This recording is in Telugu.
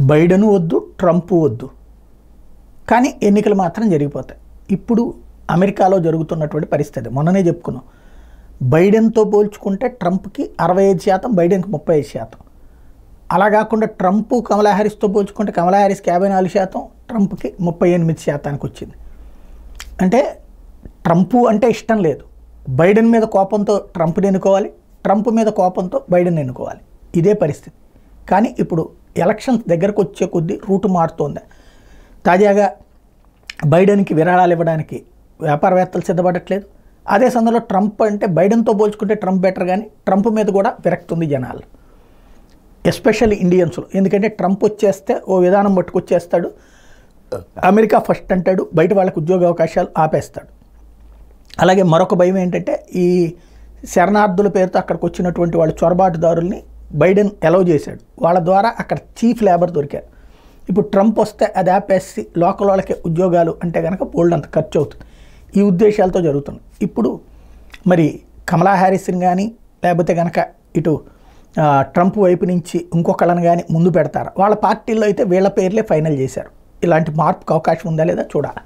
బైడెన్ వద్దు, ట్రంప్ వద్దు, కానీ ఎన్నికలు మాత్రం జరిగిపోతాయి. ఇప్పుడు అమెరికాలో జరుగుతున్నటువంటి పరిస్థితి మొన్ననే చెప్పుకున్నాం. బైడెన్తో పోల్చుకుంటే ట్రంప్కి 65%, బైడెన్కి 35%. అలా కాకుండా ట్రంప్ కమలా హ్యారిస్తో పోల్చుకుంటే కమలా హ్యారిస్కి 54%, ట్రంప్కి 38%కి వచ్చింది. అంటే ట్రంప్ అంటే ఇష్టం లేదు, బైడెన్ మీద కోపంతో ట్రంప్ని ఎన్నుకోవాలి, ట్రంప్ మీద కోపంతో బైడెన్ ఎన్నుకోవాలి. ఇదే పరిస్థితి. కానీ ఇప్పుడు ఎలక్షన్స్ దగ్గరకు వచ్చే కొద్దీ రూటు మారుతోంది. తాజాగా బైడెన్కి విరాళాలు ఇవ్వడానికి వ్యాపారవేత్తలు సిద్ధపడట్లేదు. అదే సందర్భంలో ట్రంప్ అంటే బైడెన్తో పోల్చుకుంటే ట్రంప్ బెటర్, కానీ ట్రంప్ మీద కూడా విరక్తి ఉంది జనాలు, ఎస్పెషల్లీ ఇండియన్స్లో. ఎందుకంటే ట్రంప్ వచ్చేస్తే ఓ విధానం పట్టుకొచ్చేస్తాడు, అమెరికా ఫస్ట్ అంటాడు, బయట వాళ్ళకి ఉద్యోగ అవకాశాలు ఆపేస్తాడు. అలాగే మరొక భయం ఏంటంటే ఈ శరణార్థుల పేరుతో అక్కడికి వచ్చినటువంటి వాళ్ళ చొరబాటుదారుల్ని బైడెన్ అలౌ చేశాడు, వాళ్ళ ద్వారా అక్కడ చీఫ్ లేబర్ దొరికారు. ఇప్పుడు ట్రంప్ వస్తే అది ఆపేసి లోకల్ వాళ్ళకే ఉద్యోగాలు అంటే కనుక బోల్డ్ అంత ఖర్చు అవుతుంది. ఈ ఉద్దేశాలతో జరుగుతుంది. ఇప్పుడు మరి కమలా హ్యారిస్ని కానీ లేకపోతే కనుక ఇటు ట్రంప్ వైపు నుంచి ఇంకొకళ్ళని కానీ ముందు పెడతారు. వాళ్ళ పార్టీల్లో అయితే వీళ్ళ పేర్లే ఫైనల్ చేశారు. ఇలాంటి మార్పుకు అవకాశం ఉందా లేదా చూడాలి.